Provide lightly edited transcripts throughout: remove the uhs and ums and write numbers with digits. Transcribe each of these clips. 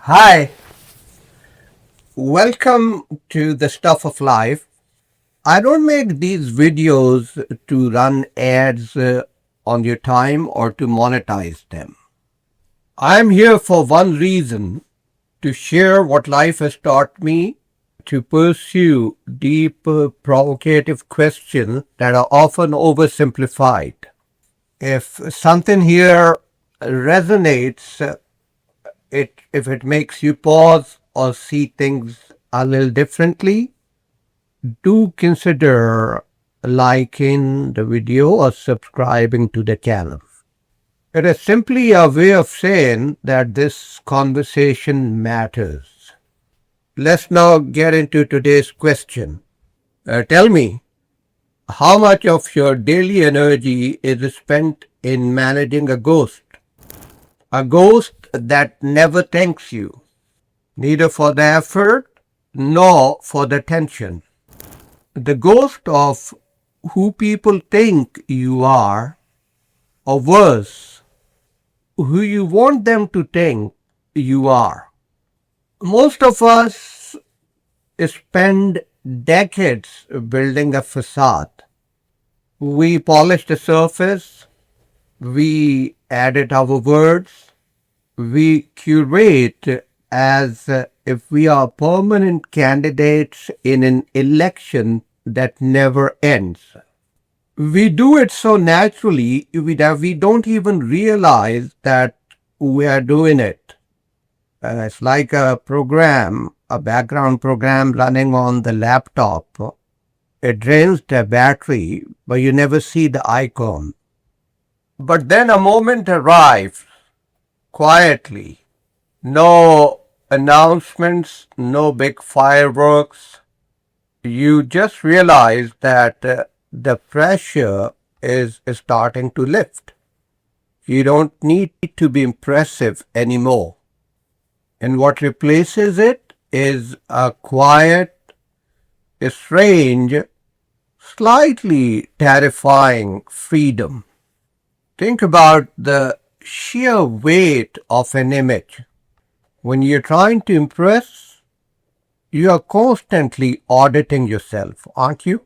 Hi, welcome to the stuff of life. I don't make these videos to run ads on your time or to monetize them. I'm here for one reason, to share what life has taught me, to pursue deep, provocative questions that are often oversimplified. If something here resonates, if it makes you pause or see things a little differently, do consider liking the video or subscribing to the channel. It is simply a way of saying that this conversation matters. Let's now get into today's question. Tell me, how much of your daily energy is spent in managing a ghost? A ghost that never thanks you, neither for the effort nor for the attention. The ghost of who people think you are, or worse, who you want them to think you are. Most of us spend decades building a facade. We polish the surface, we edit our words, we curate as if we are permanent candidates in an election that never ends. We do it so naturally that we don't even realize that we are doing it. It's like a program, a background program running on the laptop. It drains the battery, but you never see the icon. But then a moment arrives, quietly. No announcements, no big fireworks. You just realize that the pressure is starting to lift. You don't need to be impressive anymore. And what replaces it is a quiet, strange, slightly terrifying freedom. Think about the sheer weight of an image. When you're trying to impress, you are constantly auditing yourself, aren't you?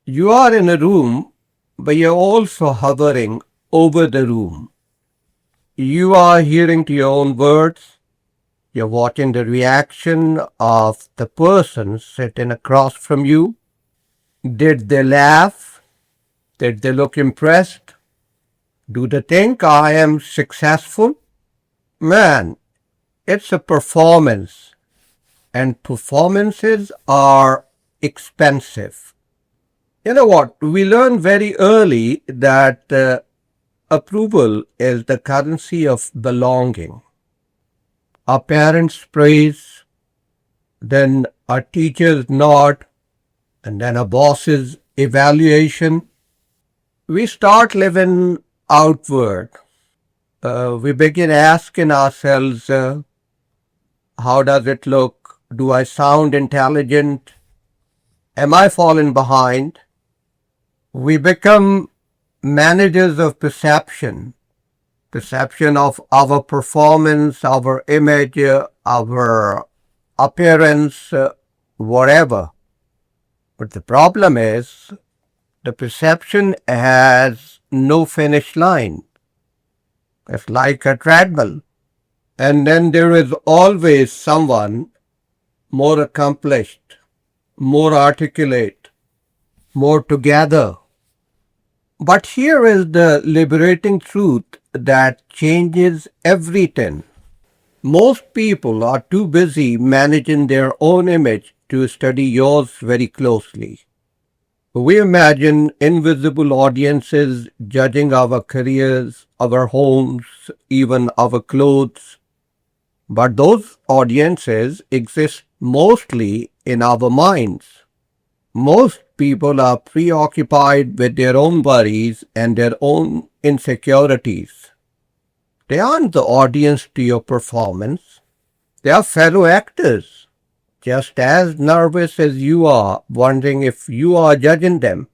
You are in a room, but you're also hovering over the room. You are hearing to your own words. You're watching the reaction of the person sitting across from you. Did they laugh? Did they look impressed? Do they think I am successful? Man, it's a performance, and performances are expensive. You know what? We learn very early that approval is the currency of belonging. Our parents praise, then our teachers nod, and then our boss's evaluation. We start living outward. We begin asking ourselves, how does it look? Do I sound intelligent? Am I falling behind? We become managers of perception of our performance, our image, our appearance, whatever. But the problem is, the perception has no finish line. It's like a treadmill. And then there is always someone more accomplished, more articulate, more together. But here is the liberating truth that changes everything. Most people are too busy managing their own image to study yours very closely. We imagine invisible audiences judging our careers, our homes, even our clothes. But those audiences exist mostly in our minds. Most people are preoccupied with their own worries and their own insecurities. They aren't the audience to your performance. They are fellow actors, just as nervous as you are, wondering if you are judging them.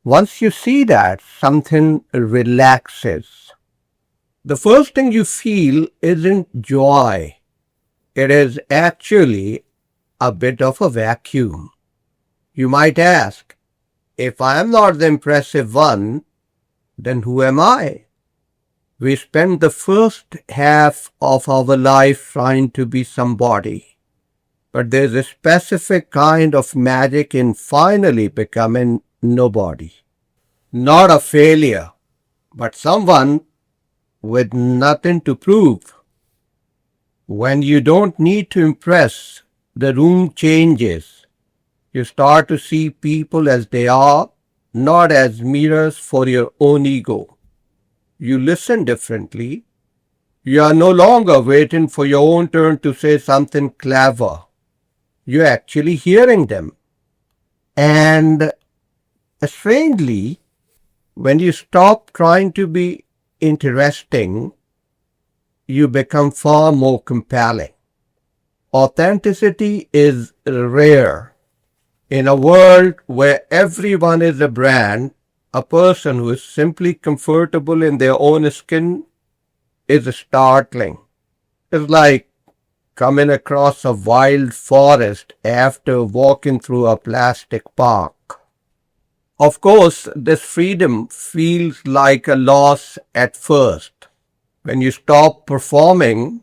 Once you see that, something relaxes. The first thing you feel isn't joy. It is actually a bit of a vacuum. You might ask, if I am not the impressive one, then who am I? We spend the first half of our life trying to be somebody. But there's a specific kind of magic in finally becoming nobody. Not a failure, but someone with nothing to prove. When you don't need to impress, the room changes. You start to see people as they are, not as mirrors for your own ego. You listen differently. You are no longer waiting for your own turn to say something clever. You're actually hearing them. And strangely, when you stop trying to be interesting, you become far more compelling. Authenticity is rare. In a world where everyone is a brand, a person who is simply comfortable in their own skin is startling. It's like coming across a wild forest after walking through a plastic park. Of course, this freedom feels like a loss at first. When you stop performing,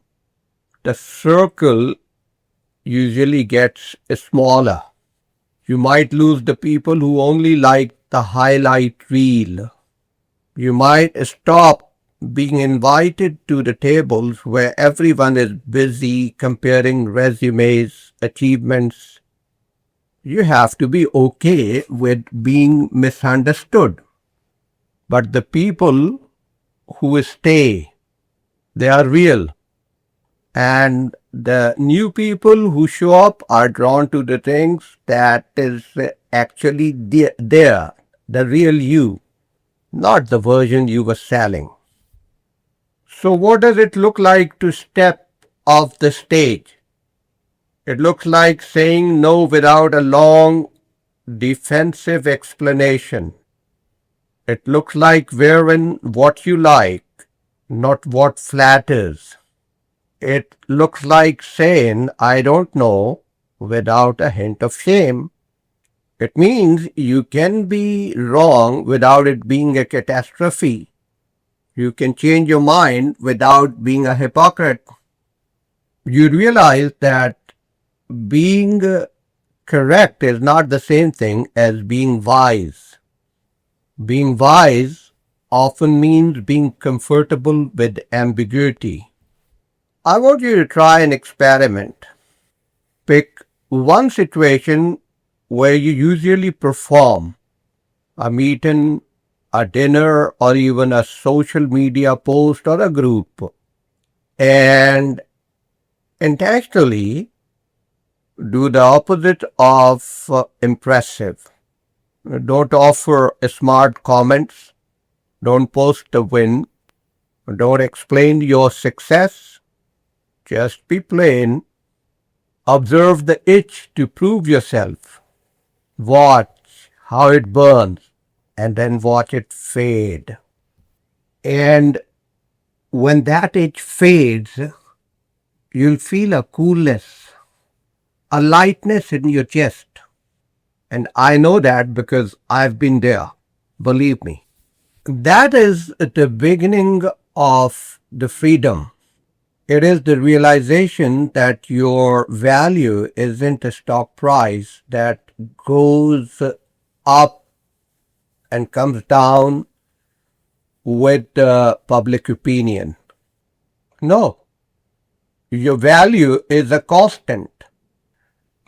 the circle usually gets smaller. You might lose the people who only like the highlight reel. You might stop being invited to the tables where everyone is busy comparing resumes, achievements. You have to be okay with being misunderstood. But the people who stay, they are real. And the new people who show up are drawn to the things that is actually there, the real you, not the version you were selling. So what does it look like to step off the stage? It looks like saying no without a long, defensive explanation. It looks like wearing what you like, not what flatters. It looks like saying, I don't know, without a hint of shame. It means you can be wrong without it being a catastrophe. You can change your mind without being a hypocrite. You realize that being correct is not the same thing as being wise. Being wise often means being comfortable with ambiguity. I want you to try an experiment. Pick one situation where you usually perform, a meeting, a dinner, or even a social media post or a group, and intentionally do the opposite of impressive. Don't offer smart comments. Don't post the win. Don't explain your success. Just be plain. Observe the itch to prove yourself. Watch how it burns and then watch it fade. And when that itch fades, you'll feel a coolness, a lightness in your chest. And I know that because I've been there. Believe me. That is the beginning of the freedom. It is the realization that your value isn't a stock price that goes up and comes down with public opinion. No, your value is a constant.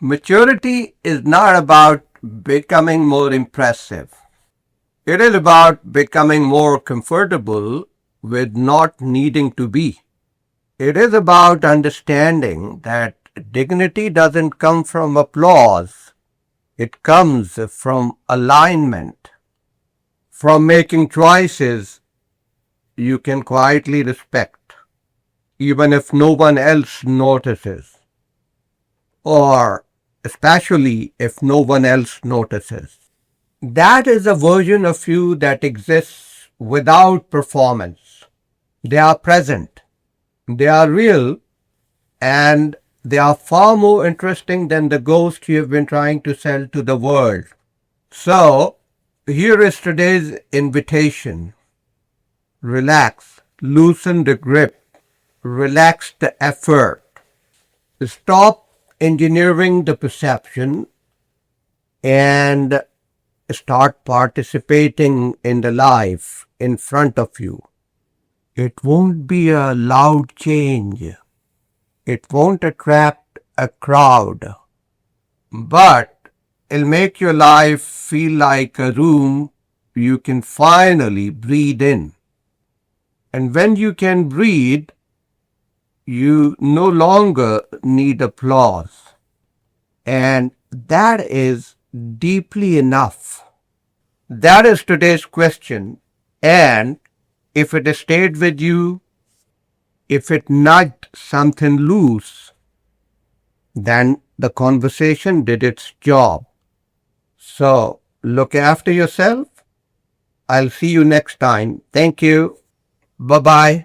Maturity is not about becoming more impressive. It is about becoming more comfortable with not needing to be. It is about understanding that dignity doesn't come from applause. It comes from alignment, from making choices you can quietly respect, even if no one else notices, or especially if no one else notices. That is a version of you that exists without performance. They are present, they are real, and They are far more interesting than the ghost you have been trying to sell to the world. So, here is today's invitation. Relax, loosen the grip, relax the effort. Stop engineering the perception and start participating in the life in front of you. It won't be a loud change. It won't attract a crowd, but it'll make your life feel like a room you can finally breathe in. And when you can breathe, you no longer need applause. And that is deeply enough. That is today's question. And if it stayed with you, if it nudged something loose, then the conversation did its job. So look after yourself. I'll see you next time. Thank you. Bye-bye.